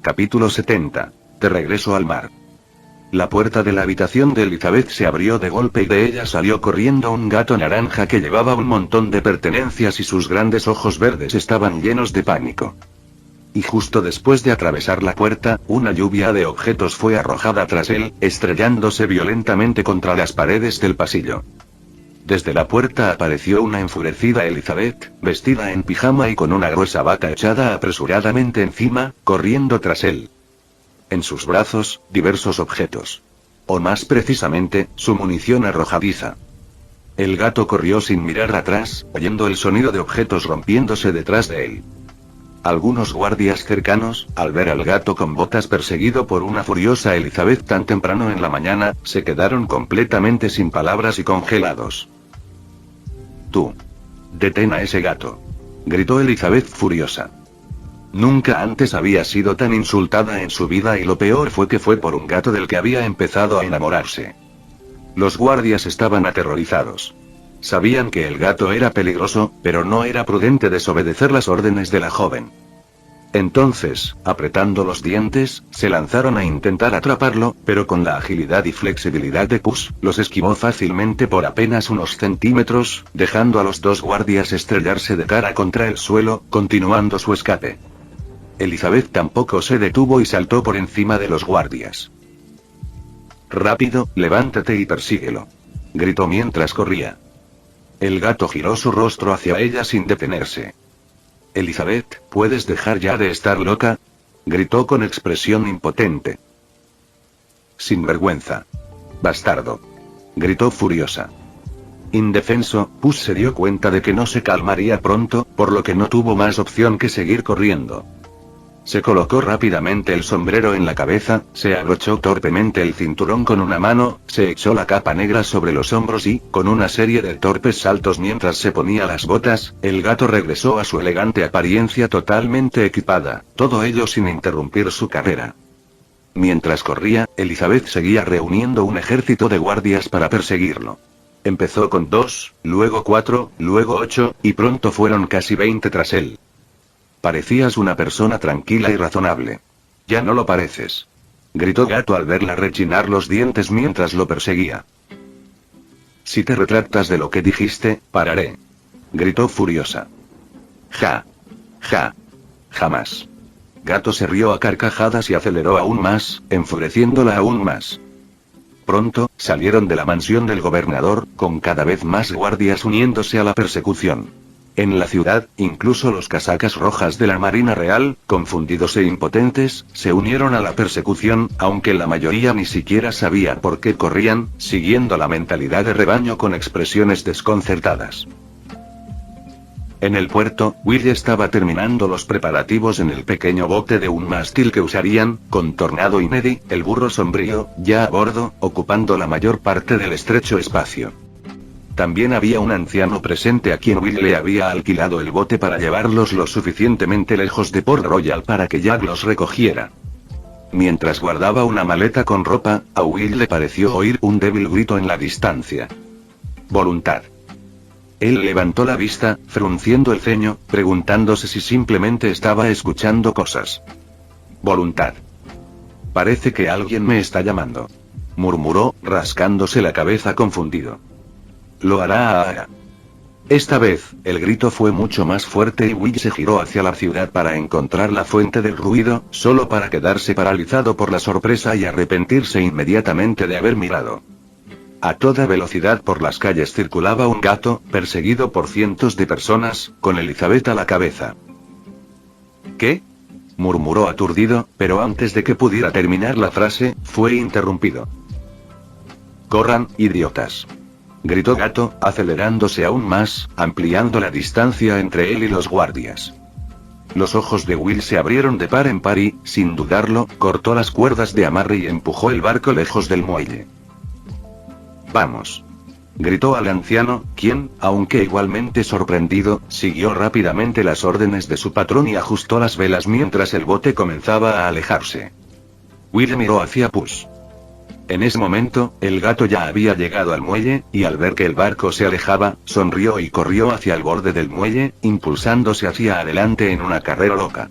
Capítulo 70. De regreso al mar. La puerta de la habitación de Elizabeth se abrió de golpe y de ella salió corriendo un gato naranja que llevaba un montón de pertenencias y sus grandes ojos verdes estaban llenos de pánico. Y justo después de atravesar la puerta, una lluvia de objetos fue arrojada tras él, estrellándose violentamente contra las paredes del pasillo. Desde la puerta apareció una enfurecida Elizabeth, vestida en pijama y con una gruesa bata echada apresuradamente encima, corriendo tras él. En sus brazos, diversos objetos. O más precisamente, su munición arrojadiza. El gato corrió sin mirar atrás, oyendo el sonido de objetos rompiéndose detrás de él. Algunos guardias cercanos, al ver al gato con botas perseguido por una furiosa Elizabeth tan temprano en la mañana, se quedaron completamente sin palabras y congelados. «Tú. Detén a ese gato», gritó Elizabeth furiosa. Nunca antes había sido tan insultada en su vida y lo peor fue que fue por un gato del que había empezado a enamorarse. Los guardias estaban aterrorizados. Sabían que el gato era peligroso, pero no era prudente desobedecer las órdenes de la joven. Entonces, apretando los dientes, se lanzaron a intentar atraparlo, pero con la agilidad y flexibilidad de Puss, los esquivó fácilmente por apenas unos centímetros, dejando a los dos guardias estrellarse de cara contra el suelo, continuando su escape. Elizabeth tampoco se detuvo y saltó por encima de los guardias. «Rápido, levántate y persíguelo», gritó mientras corría. El gato giró su rostro hacia ella sin detenerse. «Elizabeth, ¿puedes dejar ya de estar loca?», gritó con expresión impotente. «Sin vergüenza. Bastardo», gritó furiosa. Indefenso, Puss se dio cuenta de que no se calmaría pronto, por lo que no tuvo más opción que seguir corriendo. Se colocó rápidamente el sombrero en la cabeza, se abrochó torpemente el cinturón con una mano, se echó la capa negra sobre los hombros y, con una serie de torpes saltos mientras se ponía las botas, el gato regresó a su elegante apariencia totalmente equipada, todo ello sin interrumpir su carrera. Mientras corría, Elizabeth seguía reuniendo un ejército de guardias para perseguirlo. Empezó con 2, luego 4, luego 8, y pronto fueron casi 20 tras él. «Parecías una persona tranquila y razonable. Ya no lo pareces», gritó Gato al verla rechinar los dientes mientras lo perseguía. «Si te retractas de lo que dijiste, pararé», gritó furiosa. «Ja. Ja. Jamás». Gato se rió a carcajadas y aceleró aún más, enfureciéndola aún más. Pronto, salieron de la mansión del gobernador, con cada vez más guardias uniéndose a la persecución. En la ciudad, incluso los casacas rojas de la Marina Real, confundidos e impotentes, se unieron a la persecución, aunque la mayoría ni siquiera sabía por qué corrían, siguiendo la mentalidad de rebaño con expresiones desconcertadas. En el puerto, Will estaba terminando los preparativos en el pequeño bote de un mástil que usarían, con Tornado y Neddy, el burro sombrío, ya a bordo, ocupando la mayor parte del estrecho espacio. También había un anciano presente a quien Will le había alquilado el bote para llevarlos lo suficientemente lejos de Port Royal para que Jack los recogiera. Mientras guardaba una maleta con ropa, a Will le pareció oír un débil grito en la distancia. «Voluntad». Él levantó la vista, frunciendo el ceño, preguntándose si simplemente estaba escuchando cosas. «Voluntad. Parece que alguien me está llamando», murmuró, rascándose la cabeza confundido. «Lo hará ahora». Esta vez, el grito fue mucho más fuerte y Will se giró hacia la ciudad para encontrar la fuente del ruido, solo para quedarse paralizado por la sorpresa y arrepentirse inmediatamente de haber mirado. A toda velocidad por las calles circulaba un gato, perseguido por cientos de personas, con Elizabeth a la cabeza. «¿Qué?», murmuró aturdido, pero antes de que pudiera terminar la frase, fue interrumpido. «Corran, idiotas», gritó Gato, acelerándose aún más, ampliando la distancia entre él y los guardias. Los ojos de Will se abrieron de par en par y, sin dudarlo, cortó las cuerdas de amarre y empujó el barco lejos del muelle. «Vamos», gritó al anciano, quien, aunque igualmente sorprendido, siguió rápidamente las órdenes de su patrón y ajustó las velas mientras el bote comenzaba a alejarse. Will miró hacia Puss. En ese momento, el gato ya había llegado al muelle, y al ver que el barco se alejaba, sonrió y corrió hacia el borde del muelle, impulsándose hacia adelante en una carrera loca.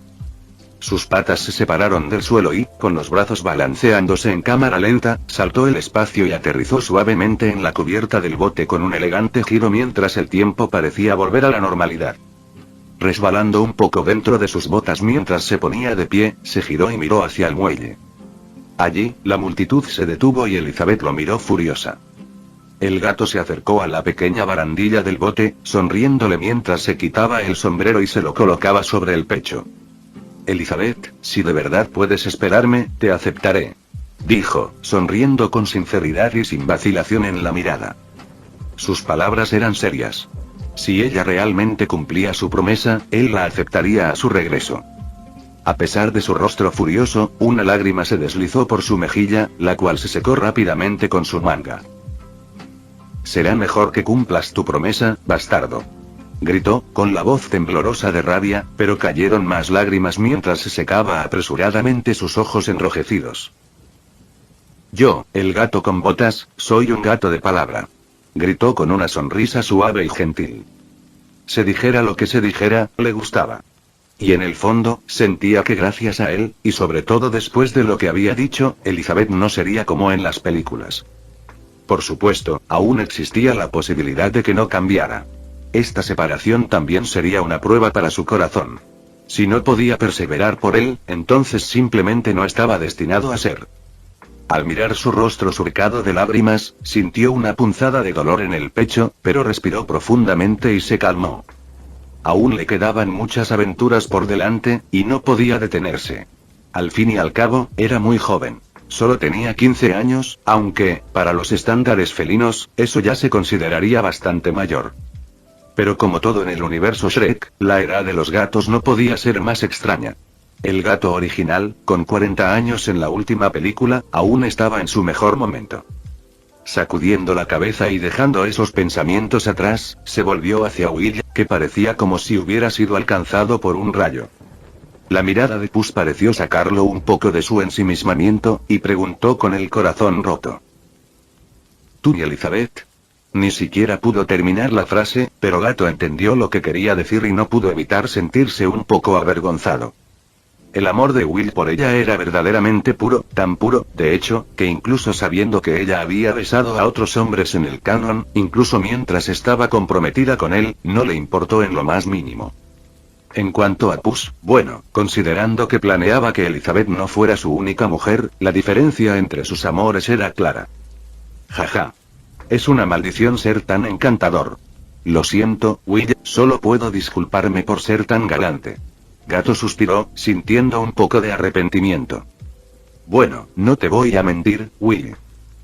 Sus patas se separaron del suelo y, con los brazos balanceándose en cámara lenta, saltó el espacio y aterrizó suavemente en la cubierta del bote con un elegante giro mientras el tiempo parecía volver a la normalidad. Resbalando un poco dentro de sus botas mientras se ponía de pie, se giró y miró hacia el muelle. Allí, la multitud se detuvo y Elizabeth lo miró furiosa. El gato se acercó a la pequeña barandilla del bote, sonriéndole mientras se quitaba el sombrero y se lo colocaba sobre el pecho. Elizabeth, si de verdad puedes esperarme, te aceptaré. Dijo, sonriendo con sinceridad y sin vacilación en la mirada. Sus palabras eran serias. Si ella realmente cumplía su promesa, él la aceptaría a su regreso. A pesar de su rostro furioso, una lágrima se deslizó por su mejilla, la cual se secó rápidamente con su manga. Será mejor que cumplas tu promesa, bastardo. Gritó, con la voz temblorosa de rabia, pero cayeron más lágrimas mientras se secaba apresuradamente sus ojos enrojecidos. Yo, el gato con botas, soy un gato de palabra. Gritó con una sonrisa suave y gentil. Se dijera lo que se dijera, le gustaba. Y en el fondo, sentía que gracias a él, y sobre todo después de lo que había dicho, Elizabeth no sería como en las películas. Por supuesto, aún existía la posibilidad de que no cambiara. Esta separación también sería una prueba para su corazón. Si no podía perseverar por él, entonces simplemente no estaba destinado a ser. Al mirar su rostro surcado de lágrimas, sintió una punzada de dolor en el pecho, pero respiró profundamente y se calmó. Aún le quedaban muchas aventuras por delante, y no podía detenerse. Al fin y al cabo, era muy joven. Solo tenía 15 años, aunque, para los estándares felinos, eso ya se consideraría bastante mayor. Pero como todo en el universo Shrek, la edad de los gatos no podía ser más extraña. El gato original, con 40 años en la última película, aún estaba en su mejor momento. Sacudiendo la cabeza y dejando esos pensamientos atrás, se volvió hacia Will, que parecía como si hubiera sido alcanzado por un rayo. La mirada de Puss pareció sacarlo un poco de su ensimismamiento, y preguntó con el corazón roto. ¿Tú y Elizabeth? Ni siquiera pudo terminar la frase, pero Gato entendió lo que quería decir y no pudo evitar sentirse un poco avergonzado. El amor de Will por ella era verdaderamente puro, tan puro, de hecho, que incluso sabiendo que ella había besado a otros hombres en el canon, incluso mientras estaba comprometida con él, no le importó en lo más mínimo. En cuanto a Puss, bueno, considerando que planeaba que Elizabeth no fuera su única mujer, la diferencia entre sus amores era clara. Jaja. Es una maldición ser tan encantador. Lo siento, Will, solo puedo disculparme por ser tan galante. Gato suspiró, sintiendo un poco de arrepentimiento. Bueno, no te voy a mentir, Will.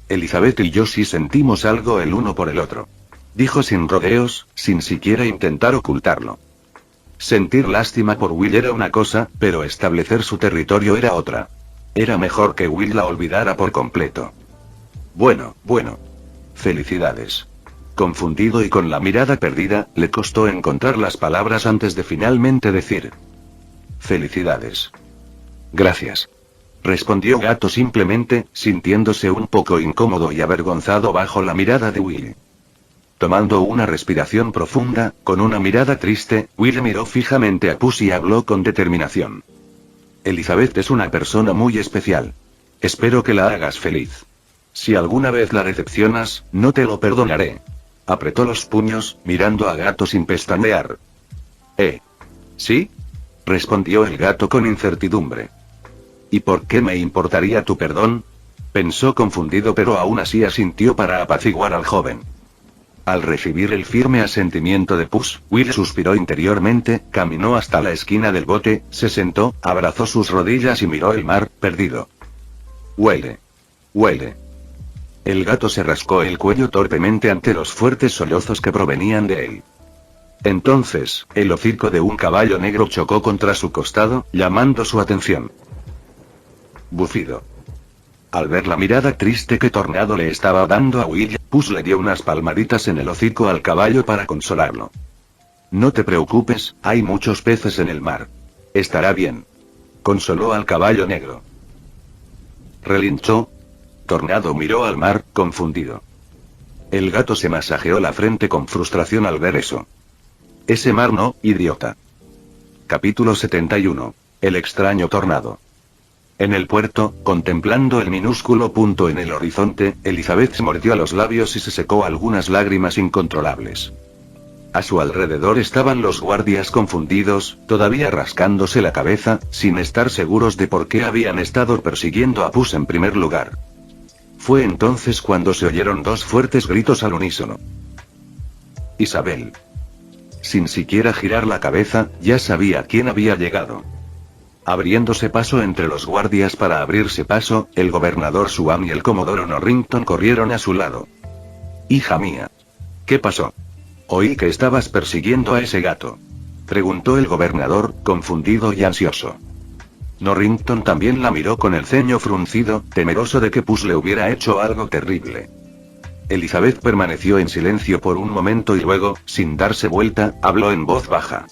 Elizabeth y yo sí sentimos algo el uno por el otro. Dijo sin rodeos, sin siquiera intentar ocultarlo. Sentir lástima por Will era una cosa, pero establecer su territorio era otra. Era mejor que Will la olvidara por completo. Bueno. Felicidades. Confundido y con la mirada perdida, le costó encontrar las palabras antes de finalmente decir. Felicidades. Gracias. Respondió Gato simplemente, sintiéndose un poco incómodo y avergonzado bajo la mirada de Will. Tomando una respiración profunda, con una mirada triste, Will miró fijamente a Puss y habló con determinación. Elizabeth es una persona muy especial. Espero que la hagas feliz. Si alguna vez la decepcionas, no te lo perdonaré. Apretó los puños, mirando a Gato sin pestañear. ¿Sí? Respondió el gato con incertidumbre. ¿Y por qué me importaría tu perdón? Pensó confundido, pero aún así asintió para apaciguar al joven. Al recibir el firme asentimiento de Puss, Will suspiró interiormente, caminó hasta la esquina del bote, se sentó, abrazó sus rodillas y miró el mar, perdido. Huele. El gato se rascó el cuello torpemente ante los fuertes sollozos que provenían de él. Entonces, el hocico de un caballo negro chocó contra su costado, llamando su atención. Bufido. Al ver la mirada triste que Tornado le estaba dando a Will, Puss le dio unas palmaditas en el hocico al caballo para consolarlo. No te preocupes, hay muchos peces en el mar. Estará bien. Consoló al caballo negro. Relinchó. Tornado miró al mar, confundido. El gato se masajeó la frente con frustración al ver eso. Ese mar no, idiota. Capítulo 71. El extraño tornado. En el puerto, contemplando el minúsculo punto en el horizonte, Elizabeth se mordió los labios y se secó algunas lágrimas incontrolables. A su alrededor estaban los guardias confundidos, todavía rascándose la cabeza, sin estar seguros de por qué habían estado persiguiendo a Puss en primer lugar. Fue entonces cuando se oyeron dos fuertes gritos al unísono. Isabel. Sin siquiera girar la cabeza, ya sabía quién había llegado. Abriéndose paso entre los guardias para abrirse paso, el gobernador Suam y el comodoro Norrington corrieron a su lado. «Hija mía. ¿Qué pasó? Oí que estabas persiguiendo a ese gato», preguntó el gobernador, confundido y ansioso. Norrington también la miró con el ceño fruncido, temeroso de que Puss le hubiera hecho algo terrible. Elizabeth permaneció en silencio por un momento y luego, sin darse vuelta, habló en voz baja.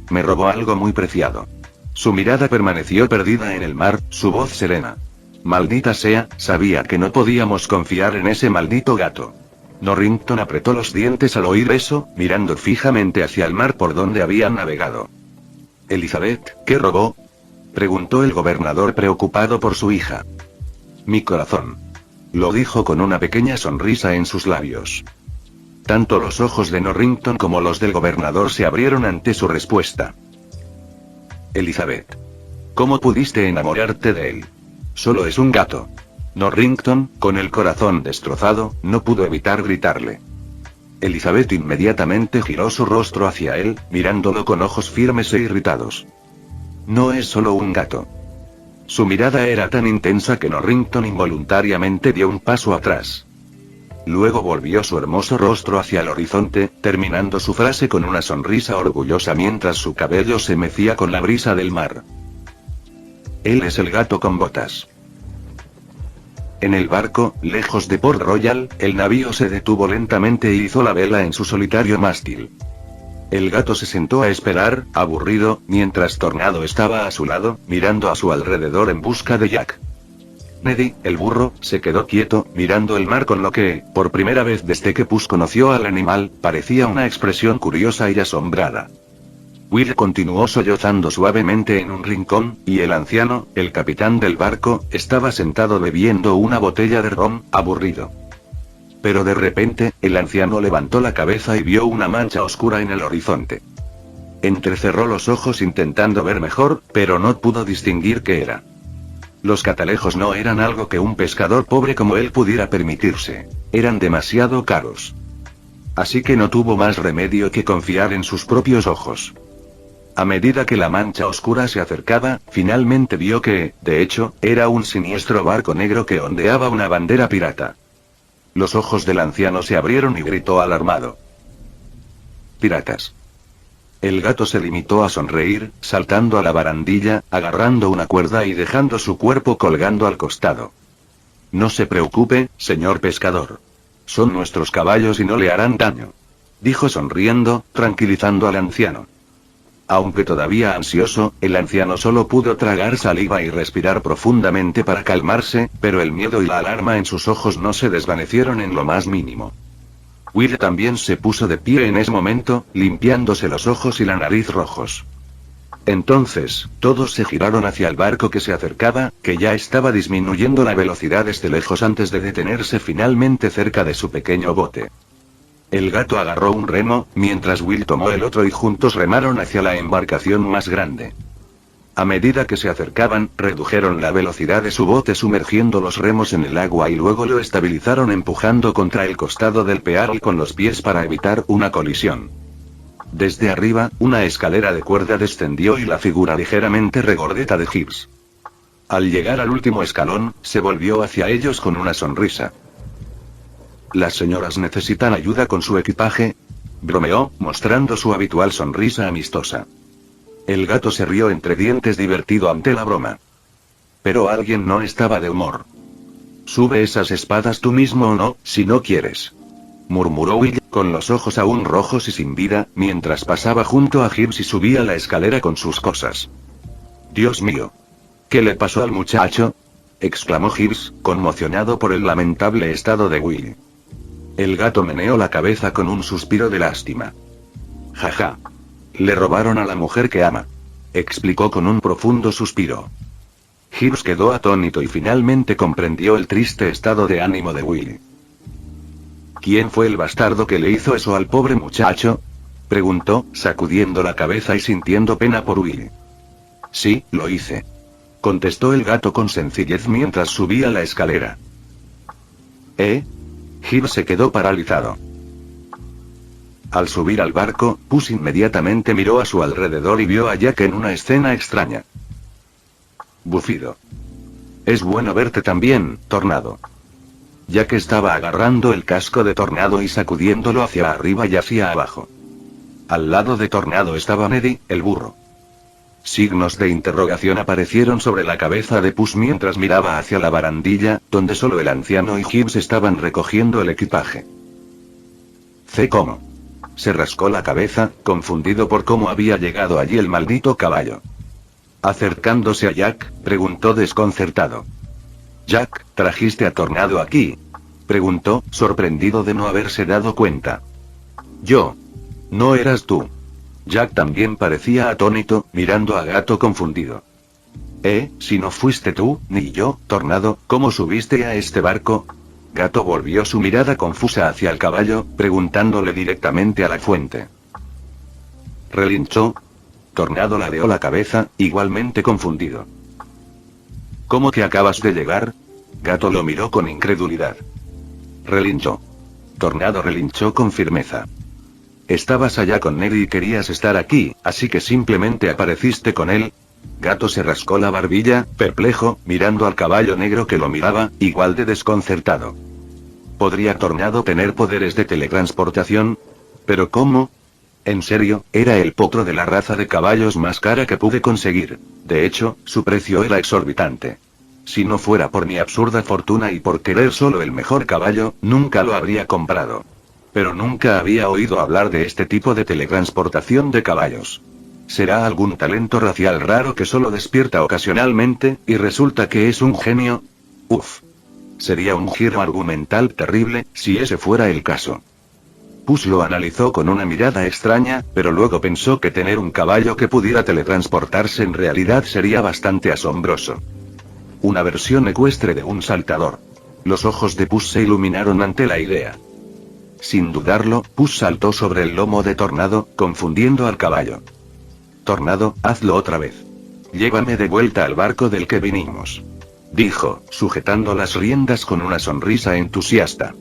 «Me robó algo muy preciado». Su mirada permaneció perdida en el mar, su voz serena. «Maldita sea, sabía que no podíamos confiar en ese maldito gato». Norrington apretó los dientes al oír eso, mirando fijamente hacia el mar por donde habían navegado. «Elizabeth, ¿qué robó?», preguntó el gobernador preocupado por su hija. «Mi corazón», lo dijo con una pequeña sonrisa en sus labios. Tanto los ojos de Norrington como los del gobernador se abrieron ante su respuesta. «Elizabeth. ¿Cómo pudiste enamorarte de él? Solo es un gato». Norrington, con el corazón destrozado, no pudo evitar gritarle. Elizabeth inmediatamente giró su rostro hacia él, mirándolo con ojos firmes e irritados. «No es solo un gato». Su mirada era tan intensa que Norrington involuntariamente dio un paso atrás. Luego volvió su hermoso rostro hacia el horizonte, terminando su frase con una sonrisa orgullosa mientras su cabello se mecía con la brisa del mar. «Él es el gato con botas». En el barco, lejos de Port Royal, el navío se detuvo lentamente y hizo la vela en su solitario mástil. El gato se sentó a esperar, aburrido, mientras Tornado estaba a su lado, mirando a su alrededor en busca de Jack. Neddy, el burro, se quedó quieto, mirando el mar con lo que, por primera vez desde que Puss conoció al animal, parecía una expresión curiosa y asombrada. Will continuó sollozando suavemente en un rincón, y el anciano, el capitán del barco, estaba sentado bebiendo una botella de ron, aburrido. Pero de repente, el anciano levantó la cabeza y vio una mancha oscura en el horizonte. Entrecerró los ojos intentando ver mejor, pero no pudo distinguir qué era. Los catalejos no eran algo que un pescador pobre como él pudiera permitirse. Eran demasiado caros. Así que no tuvo más remedio que confiar en sus propios ojos. A medida que la mancha oscura se acercaba, finalmente vio que, de hecho, era un siniestro barco negro que ondeaba una bandera pirata. Los ojos del anciano se abrieron y gritó alarmado. «¡Piratas!». El gato se limitó a sonreír, saltando a la barandilla, agarrando una cuerda y dejando su cuerpo colgando al costado. «No se preocupe, señor pescador. Son nuestros caballos y no le harán daño», dijo sonriendo, tranquilizando al anciano. Aunque todavía ansioso, el anciano solo pudo tragar saliva y respirar profundamente para calmarse, pero el miedo y la alarma en sus ojos no se desvanecieron en lo más mínimo. Will también se puso de pie en ese momento, limpiándose los ojos y la nariz rojos. Entonces, todos se giraron hacia el barco que se acercaba, que ya estaba disminuyendo la velocidad desde lejos antes de detenerse finalmente cerca de su pequeño bote. El gato agarró un remo, mientras Will tomó el otro y juntos remaron hacia la embarcación más grande. A medida que se acercaban, redujeron la velocidad de su bote sumergiendo los remos en el agua y luego lo estabilizaron empujando contra el costado del peral con los pies para evitar una colisión. Desde arriba, una escalera de cuerda descendió y la figura ligeramente regordeta de Gibbs. Al llegar al último escalón, se volvió hacia ellos con una sonrisa. «¿Las señoras necesitan ayuda con su equipaje?», bromeó, mostrando su habitual sonrisa amistosa. El gato se rió entre dientes divertido ante la broma. Pero alguien no estaba de humor. «Sube esas espadas tú mismo o no, si no quieres», murmuró Will, con los ojos aún rojos y sin vida, mientras pasaba junto a Gibbs y subía la escalera con sus cosas. «Dios mío. ¿Qué le pasó al muchacho?», exclamó Gibbs, conmocionado por el lamentable estado de Will. El gato meneó la cabeza con un suspiro de lástima. «Jaja. Le robaron a la mujer que ama». explicó con un profundo suspiro. Gibbs quedó atónito y finalmente comprendió el triste estado de ánimo de Willy. ¿Quién fue el bastardo que le hizo eso al pobre muchacho?, preguntó, sacudiendo la cabeza y sintiendo pena por Willy. Sí, lo hice, contestó el gato con sencillez mientras subía la escalera. Gibbs se quedó paralizado. Al subir al barco, Puss inmediatamente miró a su alrededor y vio a Jack en una escena extraña. Bufido. Es bueno verte también, Tornado. Jack estaba agarrando el casco de Tornado y sacudiéndolo hacia arriba y hacia abajo. Al lado de Tornado estaba Neddy, el burro. Signos de interrogación aparecieron sobre la cabeza de Puss mientras miraba hacia la barandilla, donde solo el anciano y Gibbs estaban recogiendo el equipaje. ¿Cómo? Se rascó la cabeza, confundido por cómo había llegado allí el maldito caballo. Acercándose a Jack, preguntó desconcertado. «Jack, ¿trajiste a Tornado aquí?», preguntó, sorprendido de no haberse dado cuenta. «Yo. No eras tú». Jack también parecía atónito, mirando a Gato confundido. Si no fuiste tú, ni yo, Tornado, ¿cómo subiste a este barco?». Gato volvió su mirada confusa hacia el caballo, preguntándole directamente a la fuente. Relinchó. Tornado ladeó la cabeza, igualmente confundido. ¿Cómo que acabas de llegar?, Gato lo miró con incredulidad. Relinchó. Tornado relinchó con firmeza. Estabas allá con Neddy y querías estar aquí, así que simplemente apareciste con él. Gato se rascó la barbilla, perplejo, mirando al caballo negro que lo miraba, igual de desconcertado. ¿Podría Tornado tener poderes de teletransportación? ¿Pero cómo? En serio, era el potro de la raza de caballos más cara que pude conseguir. De hecho, su precio era exorbitante. Si no fuera por mi absurda fortuna y por querer solo el mejor caballo, nunca lo habría comprado. Pero nunca había oído hablar de este tipo de teletransportación de caballos. ¿Será algún talento racial raro que solo despierta ocasionalmente, y resulta que es un genio? Uf. Sería un giro argumental terrible, si ese fuera el caso. Puss lo analizó con una mirada extraña, pero luego pensó que tener un caballo que pudiera teletransportarse en realidad sería bastante asombroso. Una versión ecuestre de un saltador. Los ojos de Puss se iluminaron ante la idea. Sin dudarlo, Puss saltó sobre el lomo de Tornado, confundiendo al caballo. «Tornado, hazlo otra vez. Llévame de vuelta al barco del que vinimos», dijo, sujetando las riendas con una sonrisa entusiasta.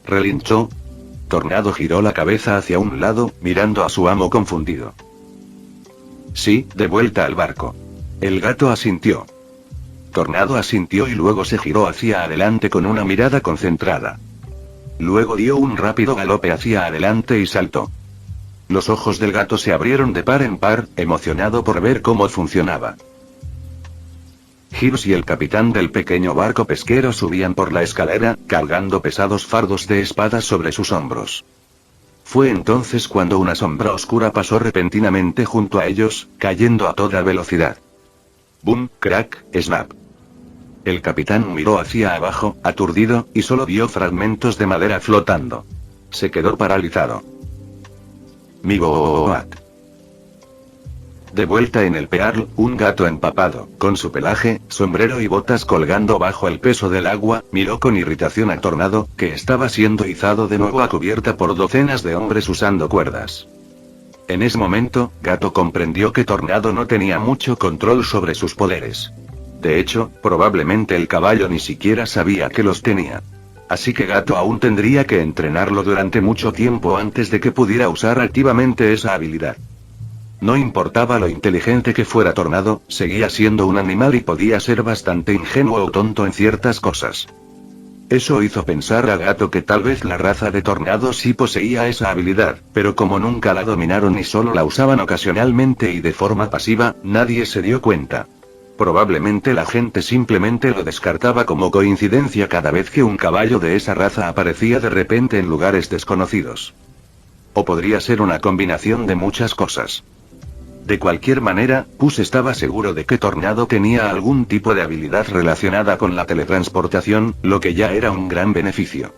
Relinchó. Tornado giró la cabeza hacia un lado, mirando a su amo confundido. «Sí, de vuelta al barco». El gato asintió. Tornado asintió y luego se giró hacia adelante con una mirada concentrada. Luego dio un rápido galope hacia adelante y saltó. Los ojos del gato se abrieron de par en par, emocionado por ver cómo funcionaba. Gibbs y el capitán del pequeño barco pesquero subían por la escalera, cargando pesados fardos de espadas sobre sus hombros. Fue entonces cuando una sombra oscura pasó repentinamente junto a ellos, cayendo a toda velocidad. Boom, crack, snap. El capitán miró hacia abajo, aturdido, y solo vio fragmentos de madera flotando. Se quedó paralizado. Mi boat. De vuelta en el Pearl, un gato empapado, con su pelaje, sombrero y botas colgando bajo el peso del agua, miró con irritación a Tornado, que estaba siendo izado de nuevo a cubierta por docenas de hombres usando cuerdas. En ese momento, Gato comprendió que Tornado no tenía mucho control sobre sus poderes. De hecho, probablemente el caballo ni siquiera sabía que los tenía. Así que Gato aún tendría que entrenarlo durante mucho tiempo antes de que pudiera usar activamente esa habilidad. No importaba lo inteligente que fuera Tornado, seguía siendo un animal y podía ser bastante ingenuo o tonto en ciertas cosas. Eso hizo pensar a Gato que tal vez la raza de Tornado sí poseía esa habilidad, pero como nunca la dominaron y solo la usaban ocasionalmente y de forma pasiva, nadie se dio cuenta. Probablemente la gente simplemente lo descartaba como coincidencia cada vez que un caballo de esa raza aparecía de repente en lugares desconocidos. O podría ser una combinación de muchas cosas. De cualquier manera, Puss estaba seguro de que Tornado tenía algún tipo de habilidad relacionada con la teletransportación, lo que ya era un gran beneficio.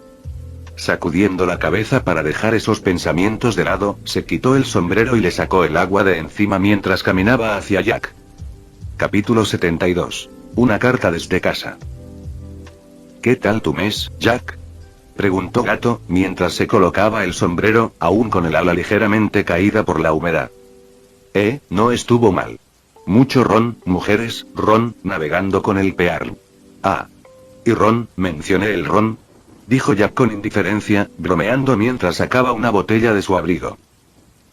sacudiendo la cabeza para dejar esos pensamientos de lado, se quitó el sombrero y le sacó el agua de encima mientras caminaba hacia Jack. Capítulo 72. Una carta desde casa. ¿Qué tal tu mes, Jack?, preguntó Gato, mientras se colocaba el sombrero, aún con el ala ligeramente caída por la humedad. No estuvo mal. Mucho ron, mujeres, ron, navegando con el Pearl. Ah. Y ron, mencioné el ron, dijo Jack con indiferencia, bromeando mientras sacaba una botella de su abrigo.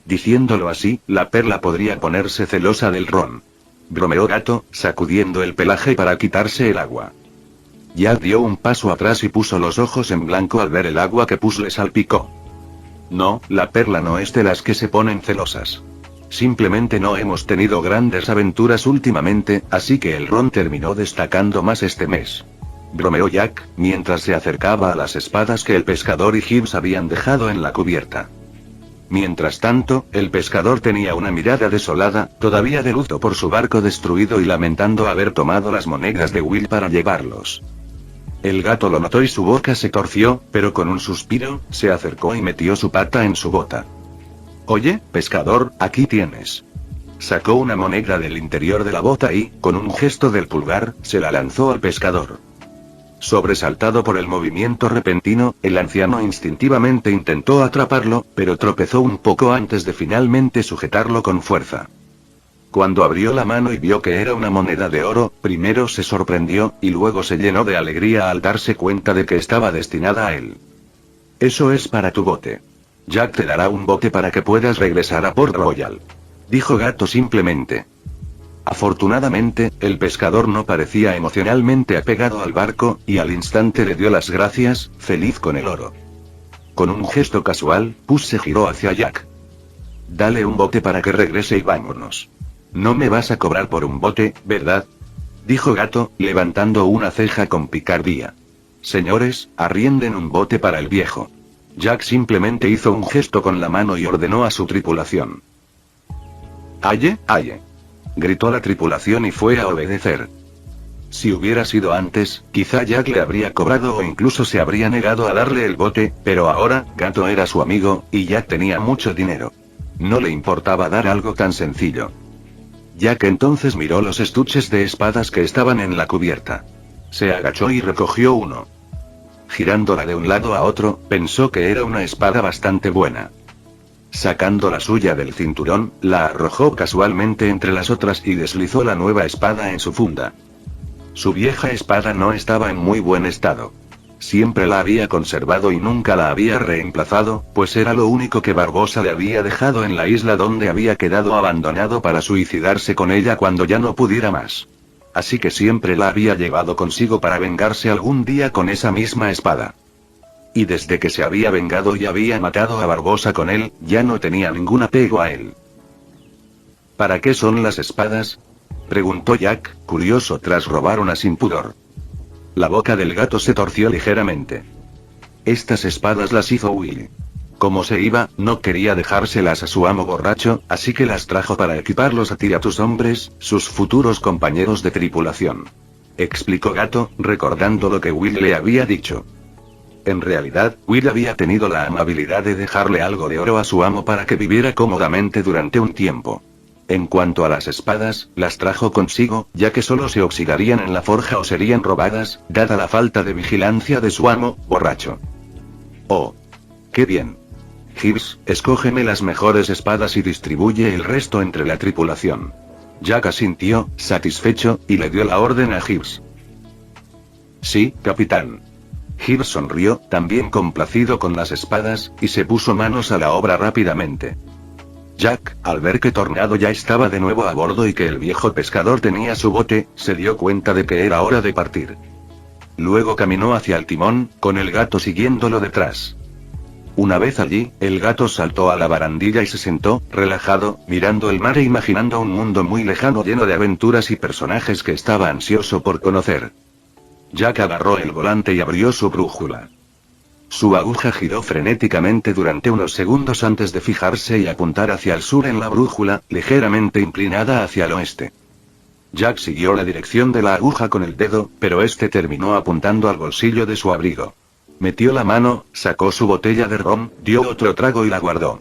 Diciéndolo así, la perla podría ponerse celosa del ron. Bromeó Gato, sacudiendo el pelaje para quitarse el agua. Jack dio un paso atrás y puso los ojos en blanco al ver el agua que Puss le salpicó. No, la perla no es de las que se ponen celosas. Simplemente no hemos tenido grandes aventuras últimamente, así que el ron terminó destacando más este mes. Bromeó Jack, mientras se acercaba a las espadas que el pescador y Gibbs habían dejado en la cubierta. Mientras tanto, el pescador tenía una mirada desolada, todavía de luto por su barco destruido y lamentando haber tomado las monedas de Will para llevarlos. El gato lo notó y su boca se torció, pero con un suspiro, se acercó y metió su pata en su bota. Oye, pescador, aquí tienes. Sacó una moneda del interior de la bota y, con un gesto del pulgar, se la lanzó al pescador. Sobresaltado por el movimiento repentino, el anciano instintivamente intentó atraparlo, pero tropezó un poco antes de finalmente sujetarlo con fuerza. Cuando abrió la mano y vio que era una moneda de oro, primero se sorprendió, y luego se llenó de alegría al darse cuenta de que estaba destinada a él. Eso es para tu bote. Jack te dará un bote para que puedas regresar a Port Royal, dijo Gato simplemente. Afortunadamente, el pescador no parecía emocionalmente apegado al barco, y al instante le dio las gracias, feliz con el oro. Con un gesto casual, Puss se giró hacia Jack. Dale un bote para que regrese y vámonos. No me vas a cobrar por un bote, ¿verdad?, dijo Gato, levantando una ceja con picardía. Señores, arrienden un bote para el viejo. Jack simplemente hizo un gesto con la mano y ordenó a su tripulación. ¡Aye, aye!, gritó la tripulación y fue a obedecer. Si hubiera sido antes, quizá Jack le habría cobrado o incluso se habría negado a darle el bote, pero ahora, Gato era su amigo, y Jack tenía mucho dinero. No le importaba dar algo tan sencillo. Jack entonces miró los estuches de espadas que estaban en la cubierta. Se agachó y recogió uno. Girándola de un lado a otro, pensó que era una espada bastante buena. Sacando la suya del cinturón, la arrojó casualmente entre las otras y deslizó la nueva espada en su funda. Su vieja espada no estaba en muy buen estado. Siempre la había conservado y nunca la había reemplazado, pues era lo único que Barbossa le había dejado en la isla donde había quedado abandonado para suicidarse con ella cuando ya no pudiera más. Así que siempre la había llevado consigo para vengarse algún día con esa misma espada. Y desde que se había vengado y había matado a Barbossa con él, ya no tenía ningún apego a él. ¿Para qué son las espadas?, preguntó Jack, curioso tras robar una sin pudor. La boca del gato se torció ligeramente. Estas espadas las hizo Will. Como se iba, no quería dejárselas a su amo borracho, así que las trajo para equiparlos a ti y a tus hombres, sus futuros compañeros de tripulación, explicó Gato, recordando lo que Will le había dicho. En realidad, Will había tenido la amabilidad de dejarle algo de oro a su amo para que viviera cómodamente durante un tiempo. En cuanto a las espadas, las trajo consigo, ya que solo se oxidarían en la forja o serían robadas, dada la falta de vigilancia de su amo, borracho. Oh. ¡Qué bien! Gibbs, escógeme las mejores espadas y distribuye el resto entre la tripulación. Jack asintió, satisfecho, y le dio la orden a Gibbs. Sí, capitán. Gibbs sonrió, también complacido con las espadas, y se puso manos a la obra rápidamente. Jack, al ver que Tornado ya estaba de nuevo a bordo y que el viejo pescador tenía su bote, se dio cuenta de que era hora de partir. Luego caminó hacia el timón, con el gato siguiéndolo detrás. Una vez allí, el gato saltó a la barandilla y se sentó, relajado, mirando el mar e imaginando un mundo muy lejano lleno de aventuras y personajes que estaba ansioso por conocer. Jack agarró el volante y abrió su brújula. Su aguja giró frenéticamente durante unos segundos antes de fijarse y apuntar hacia el sur en la brújula, ligeramente inclinada hacia el oeste. Jack siguió la dirección de la aguja con el dedo, pero este terminó apuntando al bolsillo de su abrigo. Metió la mano, sacó su botella de ron, dio otro trago y la guardó.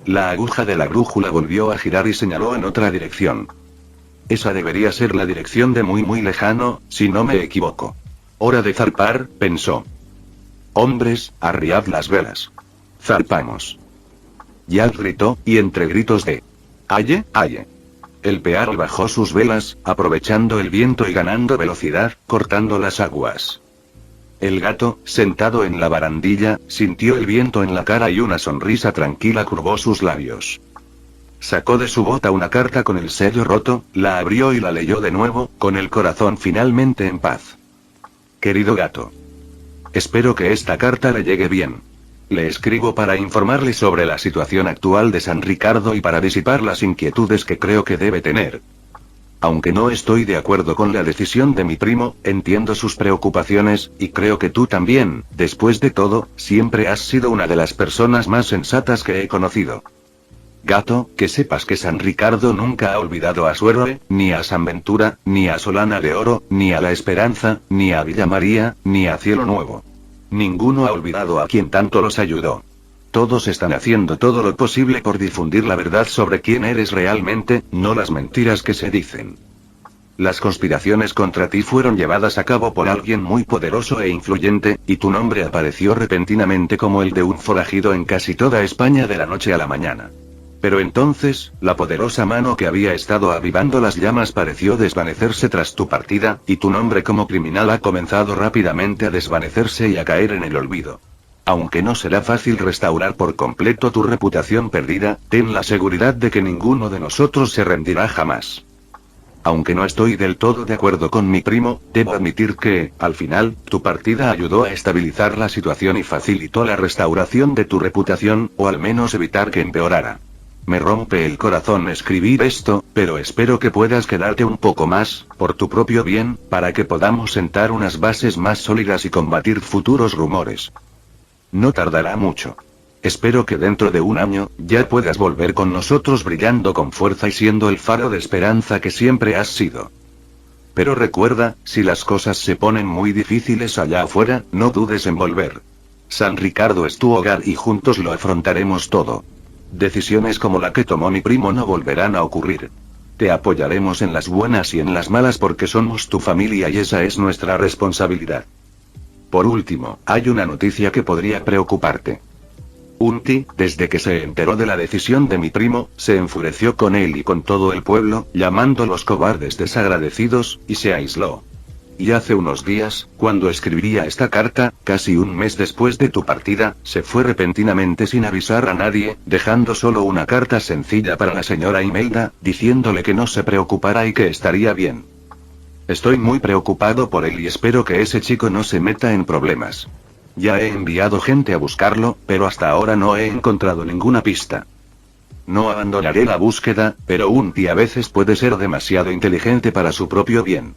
La aguja de la brújula volvió a girar y señaló en otra dirección. Esa debería ser la dirección de muy lejano, si no me equivoco. Hora de zarpar, pensó. Hombres, arriad las velas. Zarpamos. Jack gritó, y entre gritos de ¡aye, aye! El Pearl bajó sus velas, aprovechando el viento y ganando velocidad, cortando las aguas. El gato, sentado en la barandilla, sintió el viento en la cara y una sonrisa tranquila curvó sus labios. Sacó de su bota una carta con el sello roto, la abrió y la leyó de nuevo, con el corazón finalmente en paz. Querido gato. Espero que esta carta le llegue bien. Le escribo para informarle sobre la situación actual de San Ricardo y para disipar las inquietudes que creo que debe tener. Aunque no estoy de acuerdo con la decisión de mi primo, entiendo sus preocupaciones, y creo que tú también, después de todo, siempre has sido una de las personas más sensatas que he conocido. Gato, que sepas que San Ricardo nunca ha olvidado a su héroe, ni a San Ventura, ni a Solana de Oro, ni a La Esperanza, ni a Villa María, ni a Cielo Nuevo. Ninguno ha olvidado a quien tanto los ayudó. Todos están haciendo todo lo posible por difundir la verdad sobre quién eres realmente, no las mentiras que se dicen. Las conspiraciones contra ti fueron llevadas a cabo por alguien muy poderoso e influyente, y tu nombre apareció repentinamente como el de un forajido en casi toda España de la noche a la mañana. Pero entonces, la poderosa mano que había estado avivando las llamas pareció desvanecerse tras tu partida, y tu nombre como criminal ha comenzado rápidamente a desvanecerse y a caer en el olvido. Aunque no será fácil restaurar por completo tu reputación perdida, ten la seguridad de que ninguno de nosotros se rendirá jamás. Aunque no estoy del todo de acuerdo con mi primo, debo admitir que, al final, tu partida ayudó a estabilizar la situación y facilitó la restauración de tu reputación, o al menos evitar que empeorara. Me rompe el corazón escribir esto, pero espero que puedas quedarte un poco más, por tu propio bien, para que podamos sentar unas bases más sólidas y combatir futuros rumores. No tardará mucho. Espero que dentro de un año, ya puedas volver con nosotros brillando con fuerza y siendo el faro de esperanza que siempre has sido. Pero recuerda, si las cosas se ponen muy difíciles allá afuera, no dudes en volver. San Ricardo es tu hogar y juntos lo afrontaremos todo. Decisiones como la que tomó mi primo no volverán a ocurrir. Te apoyaremos en las buenas y en las malas porque somos tu familia y esa es nuestra responsabilidad. Por último, hay una noticia que podría preocuparte. Unti, desde que se enteró de la decisión de mi primo, se enfureció con él y con todo el pueblo, llamándolos cobardes desagradecidos, y se aisló. Y hace unos días, cuando escribía esta carta, casi un mes después de tu partida, se fue repentinamente sin avisar a nadie, dejando solo una carta sencilla para la señora Imelda, diciéndole que no se preocupara y que estaría bien. Estoy muy preocupado por él y espero que ese chico no se meta en problemas. Ya he enviado gente a buscarlo, pero hasta ahora no he encontrado ninguna pista. No abandonaré la búsqueda, pero Unti a veces puede ser demasiado inteligente para su propio bien.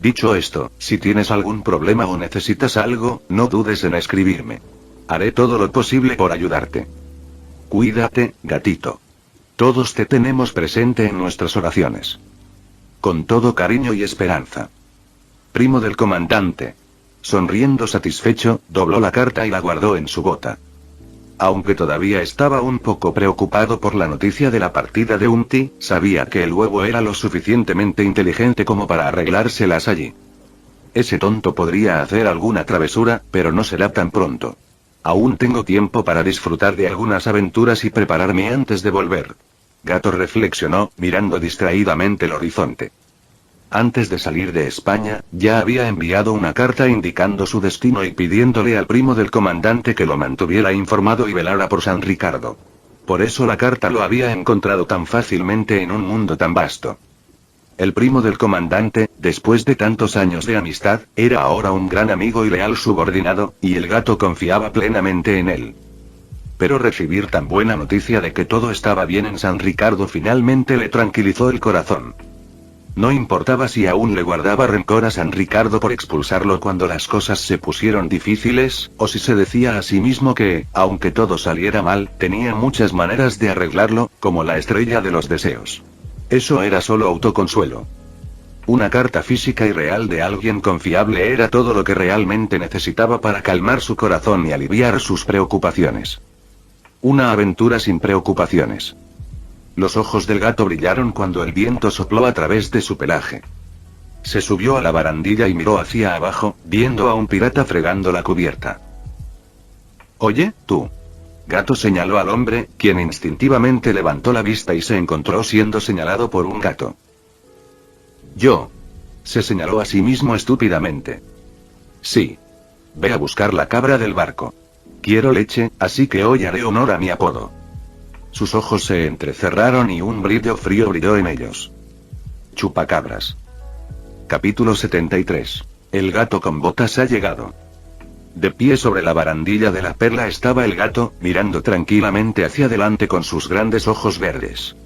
Dicho esto, si tienes algún problema o necesitas algo, no dudes en escribirme. Haré todo lo posible por ayudarte. Cuídate, gatito. Todos te tenemos presente en nuestras oraciones. Con todo cariño y esperanza. Primo del comandante. Sonriendo satisfecho, dobló la carta y la guardó en su bota. Aunque todavía estaba un poco preocupado por la noticia de la partida de Unti, sabía que el huevo era lo suficientemente inteligente como para arreglárselas allí. Ese tonto podría hacer alguna travesura, pero no será tan pronto. Aún tengo tiempo para disfrutar de algunas aventuras y prepararme antes de volver. Gato reflexionó, mirando distraídamente el horizonte. Antes de salir de España, ya había enviado una carta indicando su destino y pidiéndole al primo del comandante que lo mantuviera informado y velara por San Ricardo. Por eso la carta lo había encontrado tan fácilmente en un mundo tan vasto. El primo del comandante, después de tantos años de amistad, era ahora un gran amigo y leal subordinado, y el gato confiaba plenamente en él. Pero recibir tan buena noticia de que todo estaba bien en San Ricardo finalmente le tranquilizó el corazón. No importaba si aún le guardaba rencor a San Ricardo por expulsarlo cuando las cosas se pusieron difíciles, o si se decía a sí mismo que, aunque todo saliera mal, tenía muchas maneras de arreglarlo, como la estrella de los deseos. Eso era solo autoconsuelo. Una carta física y real de alguien confiable era todo lo que realmente necesitaba para calmar su corazón y aliviar sus preocupaciones. Una aventura sin preocupaciones. Los ojos del gato brillaron cuando el viento sopló a través de su pelaje. Se subió a la barandilla y miró hacia abajo, viendo a un pirata fregando la cubierta. «Oye, tú». Gato señaló al hombre, quien instintivamente levantó la vista y se encontró siendo señalado por un gato. «Yo». Se señaló a sí mismo estúpidamente. «Sí. Ve a buscar la cabra del barco. Quiero leche, así que hoy haré honor a mi apodo». Sus ojos se entrecerraron y un brillo frío brilló en ellos. Chupacabras. Capítulo 73. El gato con botas ha llegado. De pie sobre la barandilla de la perla estaba el gato, mirando tranquilamente hacia adelante con sus grandes ojos verdes.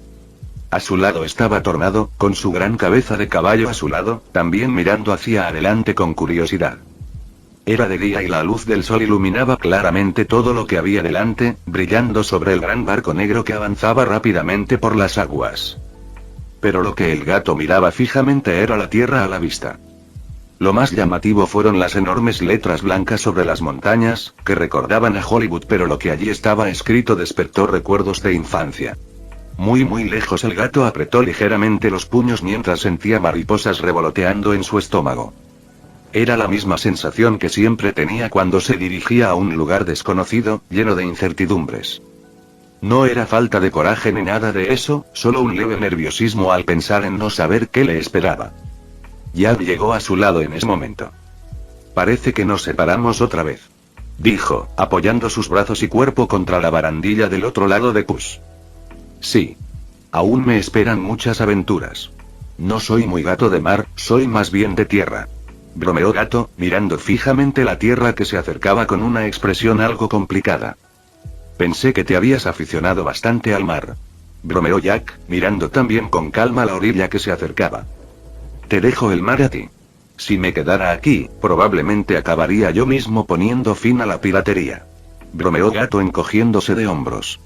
A su lado estaba Tornado, con su gran cabeza de caballo a su lado, también mirando hacia adelante con curiosidad. Era de día y la luz del sol iluminaba claramente todo lo que había delante, brillando sobre el gran barco negro que avanzaba rápidamente por las aguas. Pero lo que el gato miraba fijamente era la tierra a la vista. Lo más llamativo fueron las enormes letras blancas sobre las montañas, que recordaban a Hollywood, pero lo que allí estaba escrito despertó recuerdos de infancia. Muy lejos el gato apretó ligeramente los puños mientras sentía mariposas revoloteando en su estómago. Era la misma sensación que siempre tenía cuando se dirigía a un lugar desconocido, lleno de incertidumbres. No era falta de coraje ni nada de eso, solo un leve nerviosismo al pensar en no saber qué le esperaba. Jack llegó a su lado en ese momento. «Parece que nos separamos otra vez», dijo, apoyando sus brazos y cuerpo contra la barandilla del otro lado de Puss. «Sí. Aún me esperan muchas aventuras. No soy muy gato de mar, soy más bien de tierra», bromeó Gato, mirando fijamente la tierra que se acercaba con una expresión algo complicada. «Pensé que te habías aficionado bastante al mar», bromeó Jack, mirando también con calma la orilla que se acercaba. «Te dejo el mar a ti. Si me quedara aquí, probablemente acabaría yo mismo poniendo fin a la piratería», bromeó Gato encogiéndose de hombros.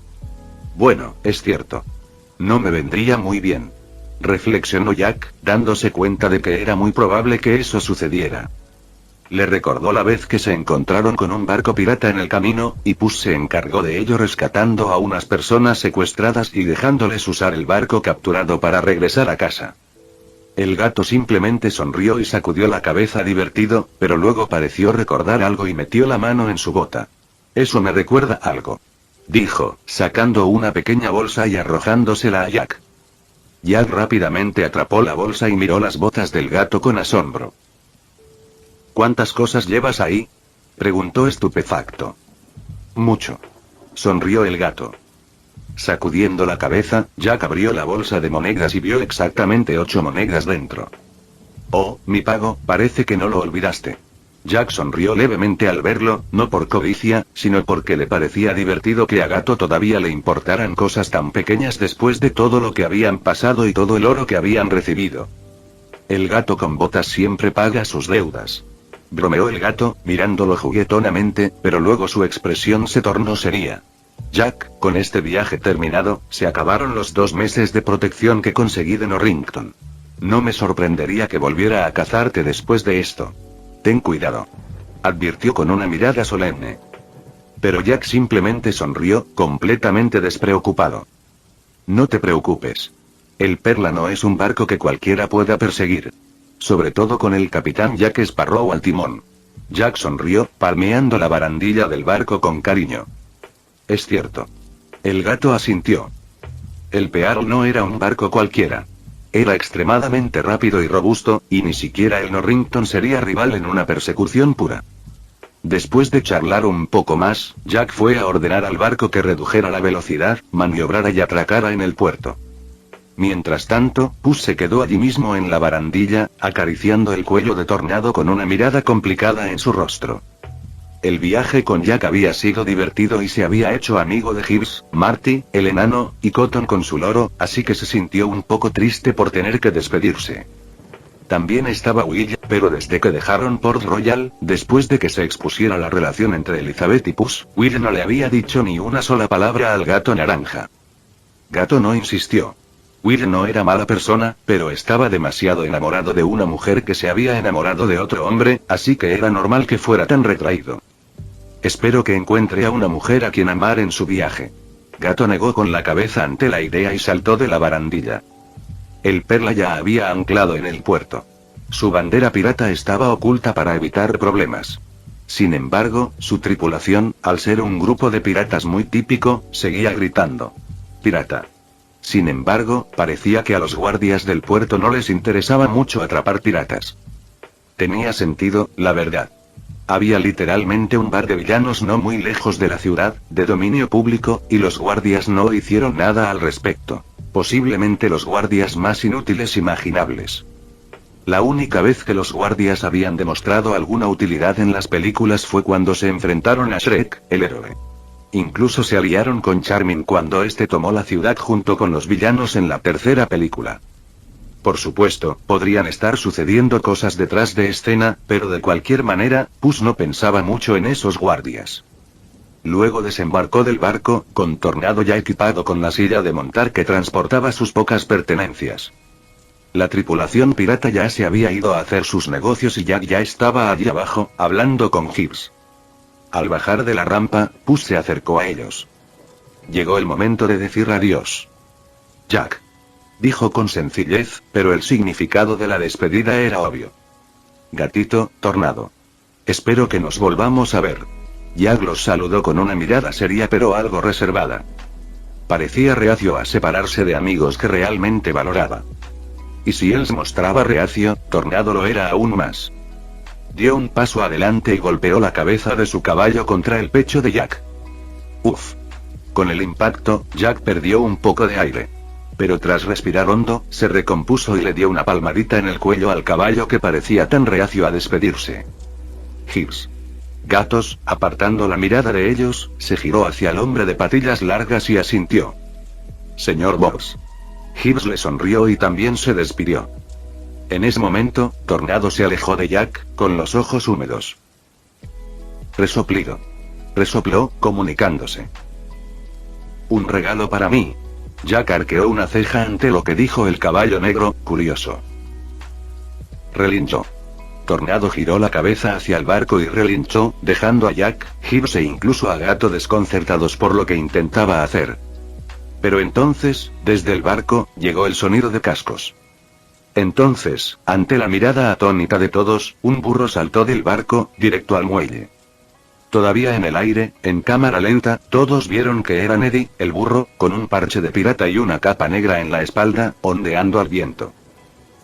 «Bueno, es cierto. No me vendría muy bien», reflexionó Jack, dándose cuenta de que era muy probable que eso sucediera. Le recordó la vez que se encontraron con un barco pirata en el camino, y Puss se encargó de ello rescatando a unas personas secuestradas y dejándoles usar el barco capturado para regresar a casa. El gato simplemente sonrió y sacudió la cabeza divertido, pero luego pareció recordar algo y metió la mano en su bota. «Eso me recuerda algo», dijo, sacando una pequeña bolsa y arrojándosela a Jack. Jack rápidamente atrapó la bolsa y miró las botas del gato con asombro. «¿Cuántas cosas llevas ahí?», preguntó estupefacto. «Mucho», sonrió el gato. Sacudiendo la cabeza, Jack abrió la bolsa de monedas y vio exactamente 8 monedas dentro. «Oh, mi pago, parece que no lo olvidaste». Jack sonrió levemente al verlo, no por codicia, sino porque le parecía divertido que a Gato todavía le importaran cosas tan pequeñas después de todo lo que habían pasado y todo el oro que habían recibido. «El gato con botas siempre paga sus deudas», bromeó el gato, mirándolo juguetonamente, pero luego su expresión se tornó seria. «Jack, con este viaje terminado, se acabaron los 2 meses de protección que conseguí de Norrington. No me sorprendería que volviera a cazarte después de esto. Ten cuidado», advirtió con una mirada solemne. Pero Jack simplemente sonrió, completamente despreocupado. «No te preocupes. El Perla no es un barco que cualquiera pueda perseguir. Sobre todo con el capitán Jack Sparrow al timón». Jack sonrió, palmeando la barandilla del barco con cariño. «Es cierto». El gato asintió. El Pearl no era un barco cualquiera. Era extremadamente rápido y robusto, y ni siquiera el Norrington sería rival en una persecución pura. Después de charlar un poco más, Jack fue a ordenar al barco que redujera la velocidad, maniobrara y atracara en el puerto. Mientras tanto, Puss se quedó allí mismo en la barandilla, acariciando el cuello de Tornado con una mirada complicada en su rostro. El viaje con Jack había sido divertido y se había hecho amigo de Gibbs, Marty, el enano, y Cotton con su loro, así que se sintió un poco triste por tener que despedirse. También estaba Will, pero desde que dejaron Port Royal, después de que se expusiera la relación entre Elizabeth y Puss, Will no le había dicho ni una sola palabra al gato naranja. Gato no insistió. Will no era mala persona, pero estaba demasiado enamorado de una mujer que se había enamorado de otro hombre, así que era normal que fuera tan retraído. Espero que encuentre a una mujer a quien amar en su viaje. Gato negó con la cabeza ante la idea y saltó de la barandilla. El Perla ya había anclado en el puerto. Su bandera pirata estaba oculta para evitar problemas. Sin embargo, su tripulación, al ser un grupo de piratas muy típico, seguía gritando: ¡Pirata! Sin embargo, parecía que a los guardias del puerto no les interesaba mucho atrapar piratas. Tenía sentido, la verdad. Había literalmente un bar de villanos no muy lejos de la ciudad, de dominio público, y los guardias no hicieron nada al respecto. Posiblemente los guardias más inútiles imaginables. La única vez que los guardias habían demostrado alguna utilidad en las películas fue cuando se enfrentaron a Shrek, el héroe. Incluso se aliaron con Charming cuando este tomó la ciudad junto con los villanos en la tercera película. Por supuesto, podrían estar sucediendo cosas detrás de escena, pero de cualquier manera, Puss no pensaba mucho en esos guardias. Luego desembarcó del barco, con Tornado ya equipado con la silla de montar que transportaba sus pocas pertenencias. La tripulación pirata ya se había ido a hacer sus negocios y Jack ya estaba allí abajo, hablando con Gibbs. Al bajar de la rampa, Puss se acercó a ellos. Llegó el momento de decir adiós. Jack. Dijo con sencillez, pero el significado de la despedida era obvio. Gatito, Tornado. Espero que nos volvamos a ver. Jack los saludó con una mirada seria pero algo reservada. Parecía reacio a separarse de amigos que realmente valoraba. Y si él se mostraba reacio, Tornado lo era aún más. Dio un paso adelante y golpeó la cabeza de su caballo contra el pecho de Jack. Uf. Con el impacto, Jack perdió un poco de aire. Pero tras respirar hondo, se recompuso y le dio una palmadita en el cuello al caballo que parecía tan reacio a despedirse. Gibbs. Gatos, apartando la mirada de ellos, se giró hacia el hombre de patillas largas y asintió. Señor Boss. Gibbs le sonrió y también se despidió. En ese momento, Tornado se alejó de Jack, con los ojos húmedos. Resoplido. Resopló, comunicándose. Un regalo para mí. Jack arqueó una ceja ante lo que dijo el caballo negro, curioso. Relinchó. Tornado giró la cabeza hacia el barco y relinchó, dejando a Jack, Gibbs e incluso a Gato desconcertados por lo que intentaba hacer. Pero entonces, desde el barco, llegó el sonido de cascos. Entonces, ante la mirada atónita de todos, un burro saltó del barco, directo al muelle. Todavía en el aire, en cámara lenta, todos vieron que era Neddy, el burro, con un parche de pirata y una capa negra en la espalda, ondeando al viento.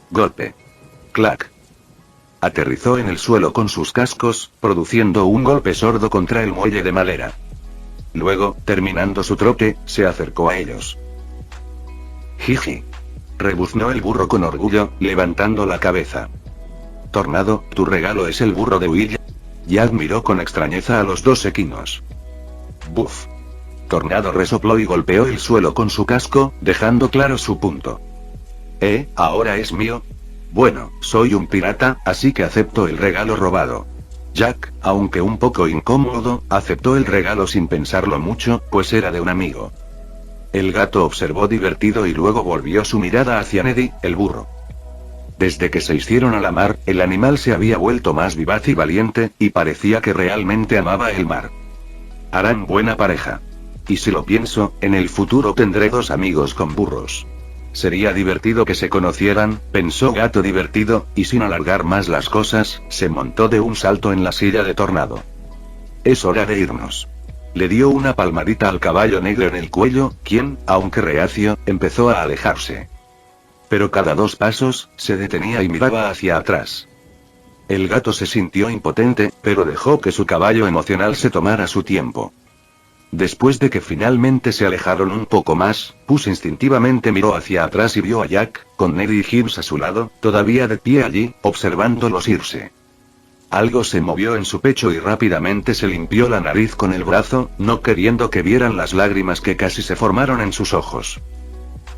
Golpe. Clac. Aterrizó en el suelo con sus cascos, produciendo un golpe sordo contra el muelle de madera. Luego, terminando su trote, se acercó a ellos. Jiji. Rebuznó el burro con orgullo, levantando la cabeza. Tornado, tu regalo es el burro de Will. Jack miró con extrañeza a los dos equinos. Buf. Tornado resopló y golpeó el suelo con su casco, dejando claro su punto. ¿Ahora es mío? Bueno, soy un pirata, así que acepto el regalo robado. Jack, aunque un poco incómodo, aceptó el regalo sin pensarlo mucho, pues era de un amigo. El gato observó divertido y luego volvió su mirada hacia Neddy, el burro. Desde que se hicieron a la mar, el animal se había vuelto más vivaz y valiente, y parecía que realmente amaba el mar. Harán buena pareja. Y si lo pienso, en el futuro tendré dos amigos con burros. Sería divertido que se conocieran, pensó Gato divertido, y sin alargar más las cosas, se montó de un salto en la silla de Tornado. Es hora de irnos. Le dio una palmadita al caballo negro en el cuello, quien, aunque reacio, empezó a alejarse. Pero cada 2 pasos, se detenía y miraba hacia atrás. El gato se sintió impotente, pero dejó que su caballo emocional se tomara su tiempo. Después de que finalmente se alejaron un poco más, Puss instintivamente miró hacia atrás y vio a Jack, con Neddy y Gibbs a su lado, todavía de pie allí, observándolos irse. Algo se movió en su pecho y rápidamente se limpió la nariz con el brazo, no queriendo que vieran las lágrimas que casi se formaron en sus ojos.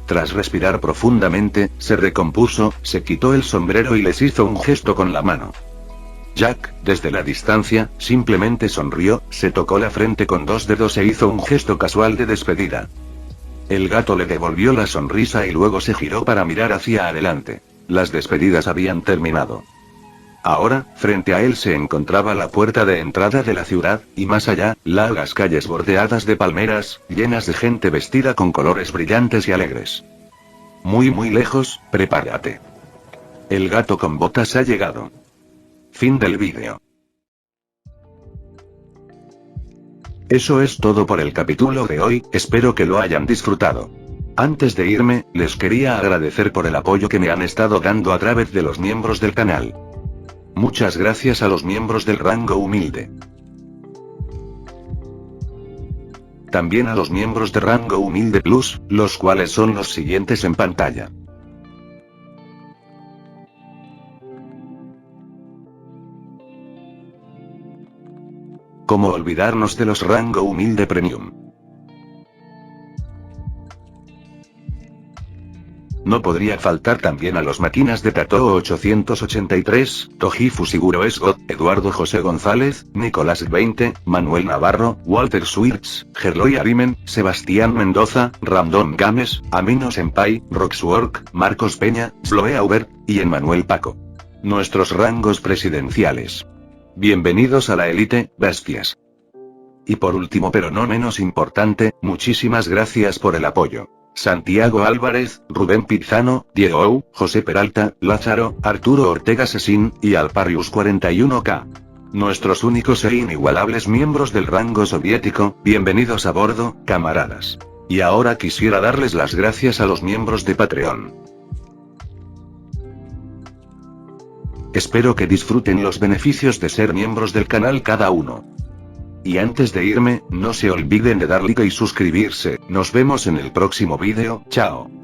Tras respirar profundamente, se recompuso, se quitó el sombrero y les hizo un gesto con la mano. Jack, desde la distancia, simplemente sonrió, se tocó la frente con 2 dedos e hizo un gesto casual de despedida. El gato le devolvió la sonrisa y luego se giró para mirar hacia adelante. Las despedidas habían terminado. Ahora, frente a él se encontraba la puerta de entrada de la ciudad, y más allá, largas calles bordeadas de palmeras, llenas de gente vestida con colores brillantes y alegres. Muy lejos, prepárate. El gato con botas ha llegado. Fin del vídeo. Eso es todo por el capítulo de hoy, espero que lo hayan disfrutado. Antes de irme, les quería agradecer por el apoyo que me han estado dando a través de los miembros del canal. Muchas gracias a los miembros del rango humilde. También a los miembros de rango humilde plus, los cuales son los siguientes en pantalla. ¿Cómo olvidarnos de los rango humilde premium? No podría faltar también a los máquinas de Tato 883, Toji Fusiguro Esgot, Eduardo José González, Nicolás 20, Manuel Navarro, Walter Swirtz, Gerloy Arimen, Sebastián Mendoza, Random Games, Amino Senpai, Roxwork, Marcos Peña, Sloe Aubert, y Emmanuel Paco. Nuestros rangos presidenciales. Bienvenidos a la élite, bestias. Y por último pero no menos importante, muchísimas gracias por el apoyo. Santiago Álvarez, Rubén Pizano, Diego Ou, José Peralta, Lázaro, Arturo Ortega Sesín, y Alparius 41K. Nuestros únicos e inigualables miembros del rango soviético, bienvenidos a bordo, camaradas. Y ahora quisiera darles las gracias a los miembros de Patreon. Espero que disfruten los beneficios de ser miembros del canal cada uno. Y antes de irme, no se olviden de dar like y suscribirse. Nos vemos en el próximo vídeo, chao.